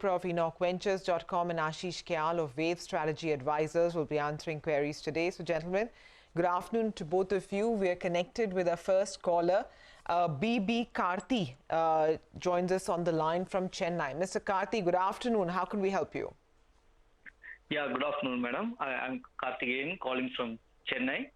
Of EnochVentures.com and Ashish Kyal of Wave Strategy Advisors will be answering queries today. So, gentlemen, good afternoon to both of you. We are connected with our first caller. BB Karthi joins us on the line from Chennai. Mr. Karthi, good afternoon. How can we help you? Yeah, good afternoon, madam. I'm Karthi calling from Chennai.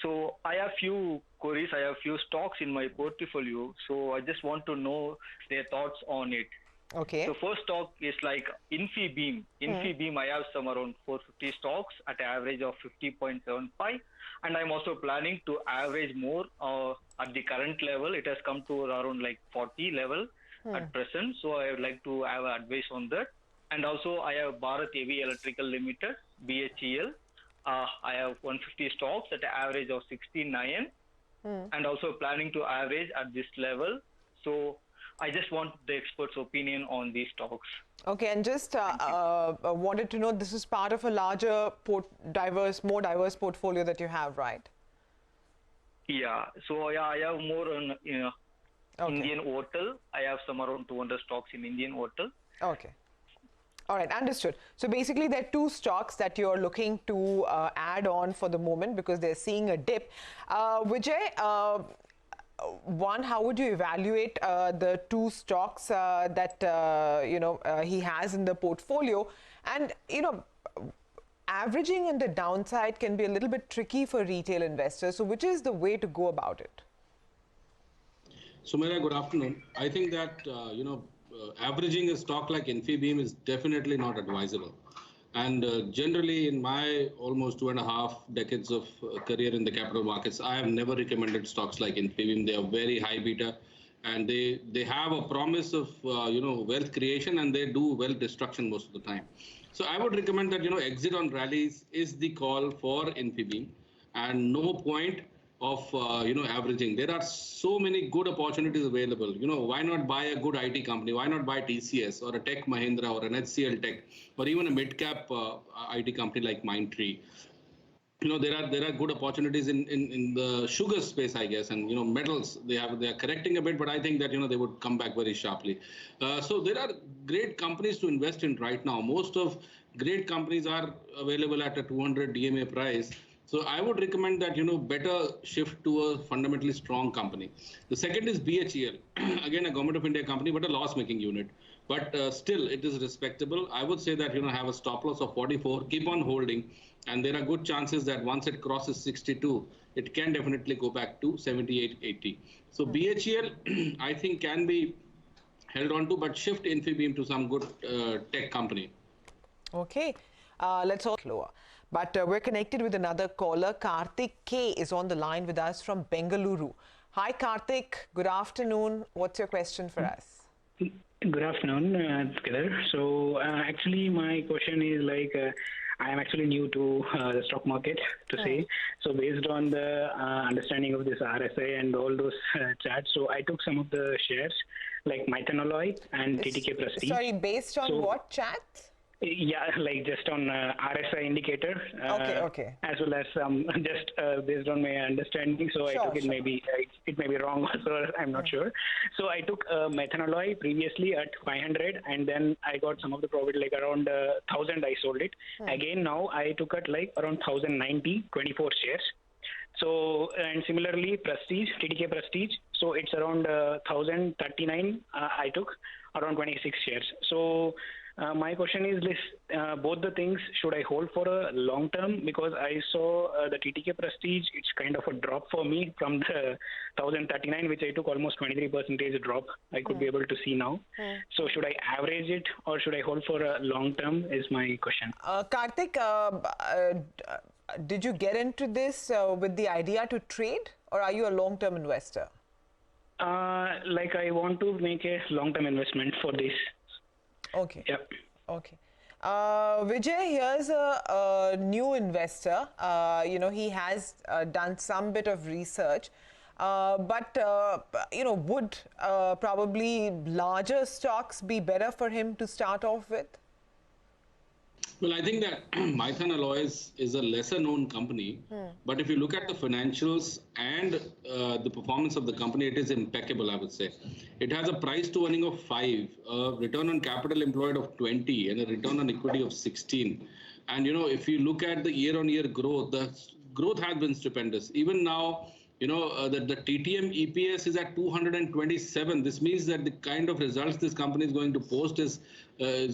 So I have few queries. I have few stocks in my portfolio. So I just want to know their thoughts on it. Okay. So first stock is like Infibeam. Infibeam, I have some around 450 stocks at an average of 50.75, and I'm also planning to average more at the current level. It has come to around like 40 level at present. So I would like to have advice on that. And also I have Bharat Heavy Electrical Limited, BHEL. I have 150 stocks at an average of 69, and also planning to average at this level. So I just want the expert's opinion on these stocks. Okay, and just wanted to know, this is part of a larger, more diverse portfolio that you have, right? Yeah, so yeah, I have more on Okay. Indian Hotel. I have some around 200 stocks in Indian Hotel. Okay. All right, understood. So basically, there are two stocks that you're looking to add on for the moment because they're seeing a dip. Vijay, one, how would you evaluate the two stocks that he has in the portfolio? And averaging on the downside can be a little bit tricky for retail investors. So which is the way to go about it? Sumera, good afternoon. I think that averaging a stock like Infibeam is definitely not advisable. And generally, in my almost 2.5 decades of career in the capital markets, I have never recommended stocks like Infibeam. They are very high beta, and they have a promise of wealth creation, and they do wealth destruction most of the time. So I would recommend that exit on rallies is the call for Infibeam, and no point of averaging. There are so many good opportunities available. Why not buy a good IT company? Why not buy TCS or a Tech Mahindra or an HCL Tech or even a mid-cap IT company like Mindtree? There are good opportunities in the sugar space, I guess, and metals. They are correcting a bit, but I think that they would come back very sharply. So there are great companies to invest in right now. Most of great companies are available at a 200 DMA price. So I would recommend that better shift to a fundamentally strong company. The second is BHEL, again a Government of India company, but a loss-making unit. But still, it is respectable. I would say that have a stop loss of 44, keep on holding, and there are good chances that once it crosses 62, it can definitely go back to 78, 80. So BHEL, I think, can be held on to, but shift Infibeam to some good tech company. Okay, let's all lower. But we're connected with another caller. Karthik K is on the line with us from Bengaluru. Hi, Karthik. Good afternoon. What's your question for us? Good afternoon, together. So actually, my question is like, I am actually new to the stock market, to say. So based on the understanding of this RSI and all those charts, so I took some of the shares like Methanol and TTK Prestige. Sorry, based on what charts? Yeah, like just on RSI indicator. Okay. As well as just based on my understanding. So I took it maybe it may be wrong, so I'm not sure. So I took Methanol previously at 500, and then I got some of the profit like around 1,000. I sold it. Again now I took it like around 1,090, 24 shares. So and similarly Prestige, TTK Prestige. So it's around 1,039. I took around 26 shares. So my question is this, both the things should I hold for a long term? Because I saw the TTK Prestige, it's kind of a drop for me from the 1,039, which I took almost 23% drop. I could be able to see now. So should I average it or should I hold for a long term is my question. Karthik, did you get into this with the idea to trade, or are you a long-term investor? Like I want to make a long-term investment for this. Okay. Yep. Okay. Vijay, here's a new investor. He has done some bit of research, but would probably larger stocks be better for him to start off with? Well, I think that Maithan Alloys is a lesser known company, but if you look at the financials and the performance of the company, it is impeccable, I would say. It has a price to earning of 5, a return on capital employed of 20, and a return on equity of 16. And, if you look at the year-on-year growth, the growth has been stupendous. Even now, the TTM EPS is at 227. This means that the kind of results this company is going to post is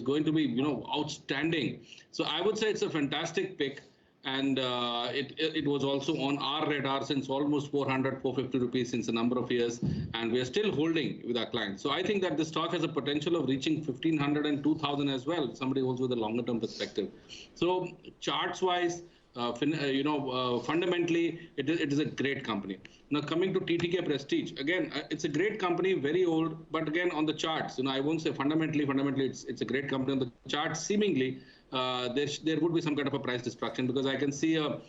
going to be, outstanding. So I would say it's a fantastic pick. And it was also on our radar since almost 400, 450 rupees since a number of years. And we are still holding with our clients. So I think that the stock has a potential of reaching 1,500 and 2,000 as well. Somebody holds with a longer term perspective. So charts wise, fundamentally, it is a great company. Now, coming to TTK Prestige, again, it's a great company, very old, but again, on the charts, I won't say fundamentally, it's a great company. On the charts, seemingly, there would be some kind of a price destruction because I can see a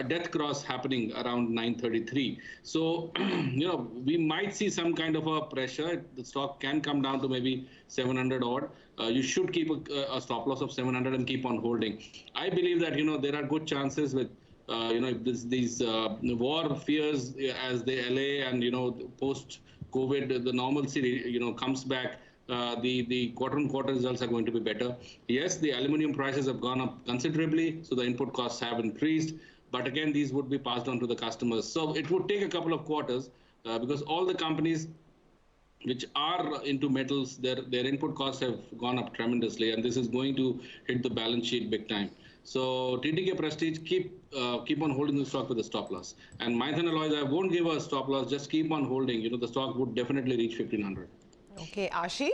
death cross happening around 933. So, we might see some kind of a pressure. The stock can come down to maybe 700 odd. You should keep a stop loss of 700 and keep on holding. I believe that, there are good chances with, if these war fears as the LA and, post-COVID, the normalcy, comes back, the quarter-on-quarter results are going to be better. Yes, the aluminum prices have gone up considerably, so the input costs have increased. But again, these would be passed on to the customers. So it would take a couple of quarters because all the companies which are into metals, their input costs have gone up tremendously, and this is going to hit the balance sheet big time. So TTK Prestige, keep on holding the stock with a stop loss. And Maithan Alloys, I won't give a stop loss, just keep on holding. The stock would definitely reach 1,500. Okay, Ashi?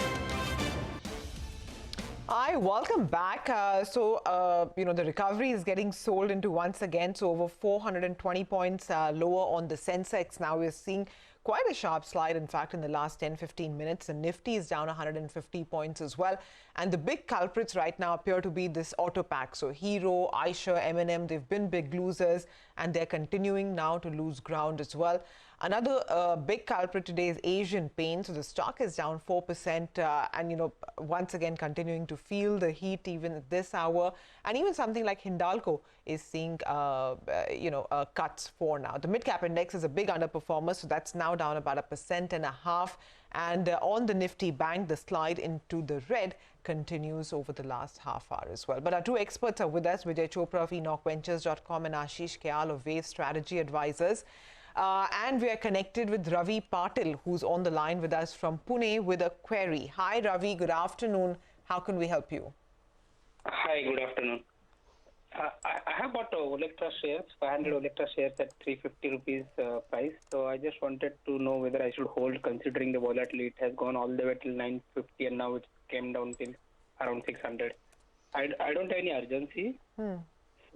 Hi, welcome back. The recovery is getting sold into once again. So over 420 points lower on the Sensex. Now we're seeing quite a sharp slide, in fact, in the last 10-15 minutes. The Nifty is down 150 points as well. And the big culprits right now appear to be this auto pack. So Hero, Eicher, M&M, they've been big losers, and they're continuing now to lose ground as well. Another big culprit today is Asian Paint. So the stock is down 4% and, once again, continuing to feel the heat even at this hour. And even something like Hindalco is seeing, cuts for now. The mid-cap index is a big underperformer. So that's now down about 1.5%. And on the Nifty Bank, the slide into the red continues over the last half hour as well. But our two experts are with us, Vijay Chopra of EnochVentures.com and Ashish Kyal of Wave Strategy Advisors. And we are connected with Ravi Patil, who's on the line with us from Pune with a query. Hi, Ravi. Good afternoon. How can we help you? Hi, good afternoon. I have bought Olectra shares, 500 Olectra shares at 350 rupees price. So I just wanted to know whether I should hold, considering the volatility. It has gone all the way till 950 and now it came down till around 600. I don't have any urgency.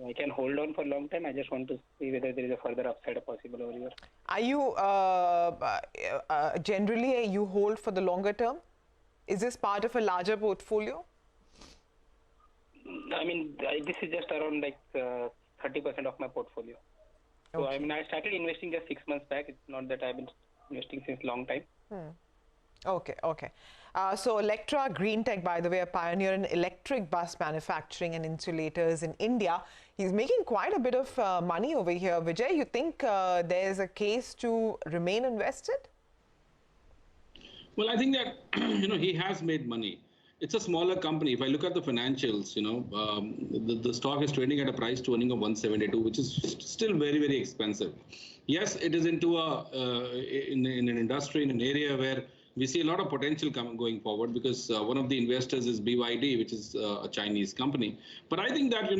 I can hold on for a long time. I just want to see whether there is a further upside possible over here. Are you generally you hold for the longer term? Is this part of a larger portfolio? I mean, this is just around 30% of my portfolio. So Okay. I started investing just 6 months back. It's not that I've been investing since long time. Okay. So Electra Green Tech, by the way, a pioneer in electric bus manufacturing and insulators in India. He's making quite a bit of money over here. Vijay, you think there's a case to remain invested? Well, I think that, he has made money. It's a smaller company. If I look at the financials, the stock is trading at a price to earning of 172, which is still very, very expensive. Yes, it is into in an industry, in an area where we see a lot of potential going forward because one of the investors is BYD, which is a Chinese company. But I think that,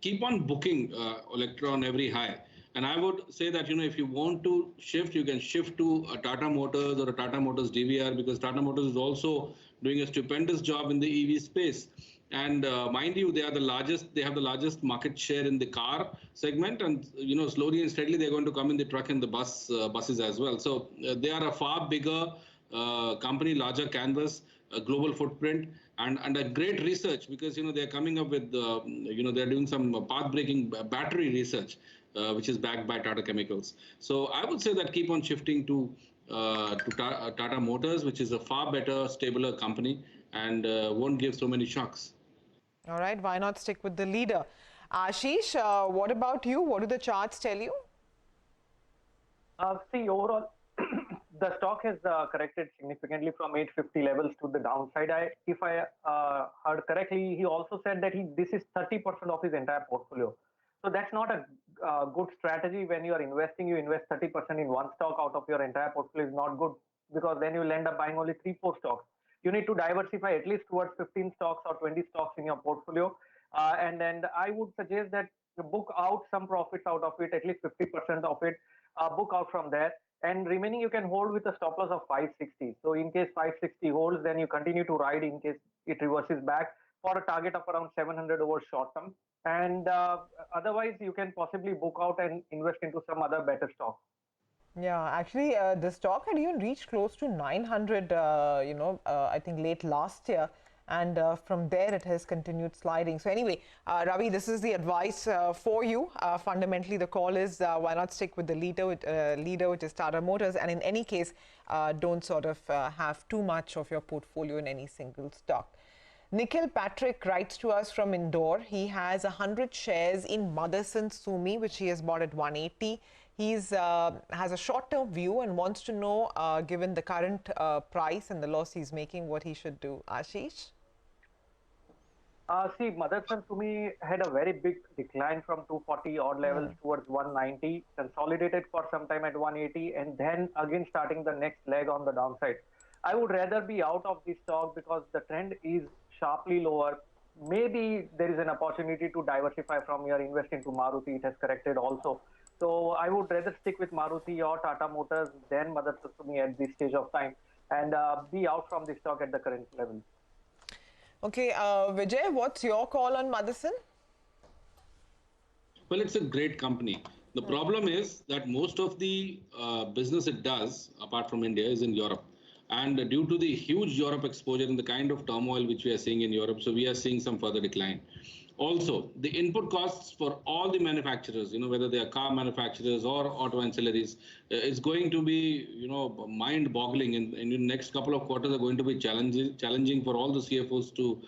keep on booking Electra on every high. And I would say that, if you want to shift, you can shift to a Tata Motors or a Tata Motors DVR because Tata Motors is also doing a stupendous job in the EV space. And mind you, they have the largest market share in the car segment. And, slowly and steadily, they're going to come in the truck and the buses as well. So they are a far bigger company, larger canvas, a global footprint, and a great research because, they're coming up with, they're doing some path-breaking battery research, which is backed by Tata Chemicals. So I would say that keep on shifting to Tata Motors, which is a far better, stabler company and won't give so many shocks. All right, why not stick with the leader? Ashish, what about you? What do the charts tell you? See, overall, the stock has corrected significantly from 850 levels to the downside. If I heard correctly, he also said that this is 30% of his entire portfolio. So that's not a good strategy. When you are investing, you invest 30% in one stock out of your entire portfolio is not good, because then you'll end up buying only 3-4 stocks. You need to diversify at least towards 15 stocks or 20 stocks in your portfolio. And then I would suggest that you book out some profits out of it, at least 50% of it, book out from there, and remaining you can hold with a stop loss of 560. So in case 560 holds, then you continue to ride in case it reverses back for a target of around 700 over short term. And otherwise, you can possibly book out and invest into some other better stock. Yeah, actually, the stock had even reached close to 900, I think late last year. And from there, it has continued sliding. So anyway, Ravi, this is the advice for you. Fundamentally, the call is why not stick with the leader, which is Tata Motors. And in any case, don't sort of have too much of your portfolio in any single stock. Nikhil Patrick writes to us from Indore. He has 100 shares in Motherson Sumi, which he has bought at 180. He has a short-term view and wants to know, given the current price and the loss he's making, what he should do. Ashish? See, Motherson Sumi had a very big decline from 240 odd levels towards 190, consolidated for some time at 180, and then again starting the next leg on the downside. I would rather be out of this stock because the trend is sharply lower. Maybe there is an opportunity to diversify from your invest into Maruti. It has corrected also. So I would rather stick with Maruti or Tata Motors than Motherson Sumi at this stage of time, and be out from the stock at the current level. Okay, Vijay, what's your call on Motherson? Well, it's a great company. The problem is that most of the business it does, apart from India, is in Europe. And due to the huge Europe exposure and the kind of turmoil which we are seeing in Europe, so we are seeing some further decline. Also, the input costs for all the manufacturers, whether they are car manufacturers or auto ancillaries, is going to be, mind-boggling. In the next couple of quarters are going to be challenging for all the CFOs to,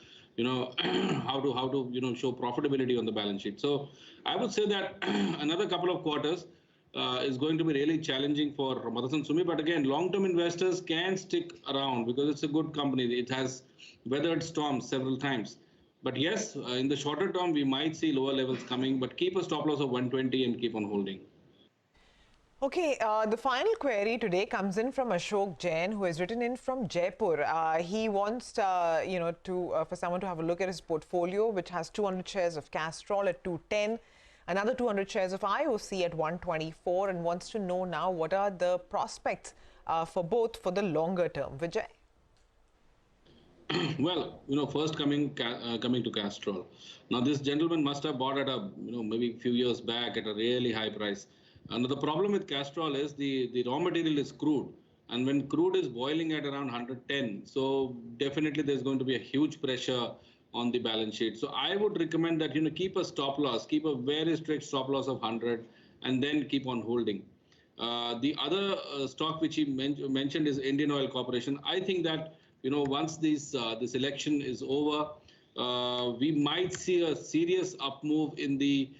how to show profitability on the balance sheet. So I would say that another couple of quarters is going to be really challenging for Motherson Sumi. But again, long-term investors can stick around because it's a good company. It has weathered storms several times. But yes, in the shorter term, we might see lower levels coming, but keep a stop loss of 120 and keep on holding. Okay, the final query today comes in from Ashok Jain, who has written in from Jaipur. He wants, for someone to have a look at his portfolio, which has 200 shares of Castrol at 210, another 200 shares of IOC at 124, and wants to know now what are the prospects for both for the longer term. Vijay? Well, first coming to Castrol. Now, this gentleman must have bought at maybe a few years back at a really high price. And the problem with Castrol is the raw material is crude. And when crude is boiling at around 110, so definitely there's going to be a huge pressure on the balance sheet. So I would recommend that, keep a stop loss, keep a very strict stop loss of 100, and then keep on holding. The other stock which he mentioned is Indian Oil Corporation. I think that, once this election is over, we might see a serious up move in the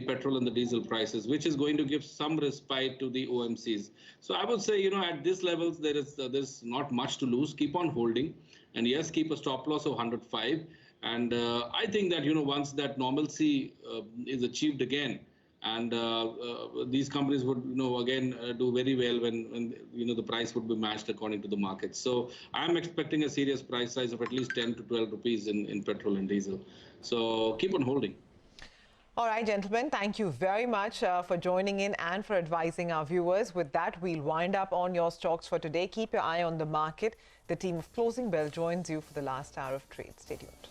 petrol and the diesel prices, which is going to give some respite to the OMCs. So I would say, at these levels, there's not much to lose. Keep on holding, and yes, keep a stop loss of 105. And I think that once that normalcy is achieved again, and these companies would, again, do very well when the price would be matched according to the market. So I'm expecting a serious price rise of at least 10 to 12 rupees in petrol and diesel. So keep on holding. All right, gentlemen, thank you very much for joining in and for advising our viewers. With that, we'll wind up on your stocks for today. Keep your eye on the market. The team of Closing Bell joins you for the last hour of trade. Stay tuned.